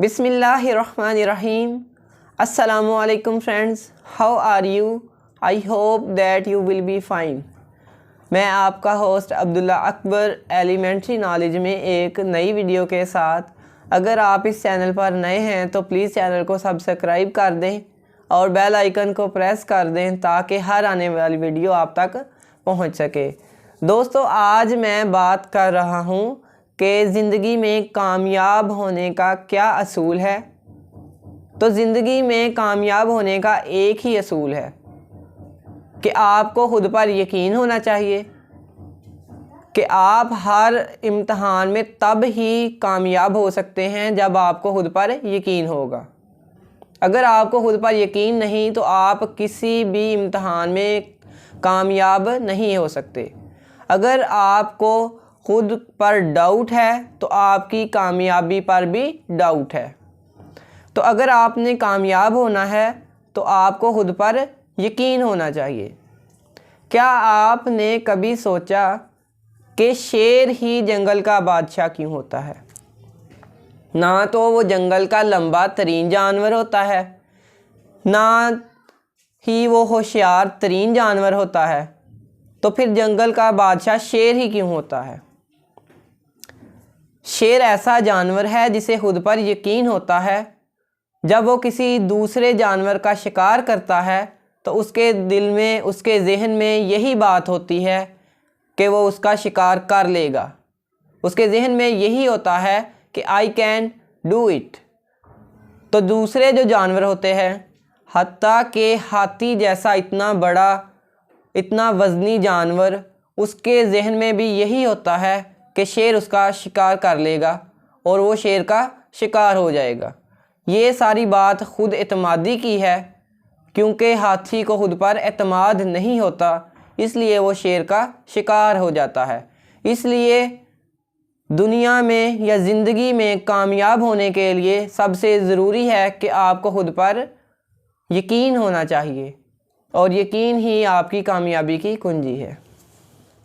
बिस्मिल्लाहिर्रहमानिर्रहीम। अस्सलामुअलैकुम friends, how are you? I hope that you will be fine. मैं आपका host Abdullah Akbar elementary knowledge में एक नई वीडियो के साथ। अगर आप इस चैनल पर नए हैं तो प्लीज़ चैनल को सब्सक्राइब कर दें और बेल आइकन को प्रेस कर दें ताकि हर आने वाली वीडियो आप तक पहुंच सके। दोस्तों, आज मैं बात कर रहा हूं कि ज़िंदगी में कामयाब होने का क्या असूल है। तो ज़िंदगी में कामयाब होने का एक ही असूल है कि आपको खुद पर यकीन होना चाहिए कि आप हर इम्तहान में तब ही कामयाब हो सकते हैं जब आपको खुद पर यकीन होगा। अगर आपको खुद पर यकीन नहीं तो आप किसी भी इम्तहान में कामयाब नहीं हो सकते। अगर आपको खुद पर डाउट है तो आपकी कामयाबी पर भी डाउट है। तो अगर आपने कामयाब होना है तो आपको खुद पर यकीन होना चाहिए। क्या आपने कभी सोचा कि शेर ही जंगल का बादशाह क्यों होता है? ना तो वो जंगल का लंबा तरीन जानवर होता है, ना ही वो होशियार तरीन जानवर होता है, तो फिर जंगल का बादशाह शेर ही क्यों होता है? शेर ऐसा जानवर है जिसे खुद पर यकीन होता है। जब वो किसी दूसरे जानवर का शिकार करता है तो उसके दिल में, उसके जहन में यही बात होती है कि वो उसका शिकार कर लेगा। उसके जहन में यही होता है कि आई कैन डू इट। तो दूसरे जो जानवर होते हैं, हत्ता के हाथी जैसा इतना बड़ा, इतना वज़नी जानवर, उसके जहन में भी यही होता है कि शेर उसका शिकार कर लेगा और वो शेर का शिकार हो जाएगा। ये सारी बात खुद एतमादी की है, क्योंकि हाथी को खुद पर एतमाद नहीं होता, इसलिए वो शेर का शिकार हो जाता है। इसलिए दुनिया में या ज़िंदगी में कामयाब होने के लिए सबसे ज़रूरी है कि आपको खुद पर यकीन होना चाहिए, और यकीन ही आपकी कामयाबी की कुंजी है।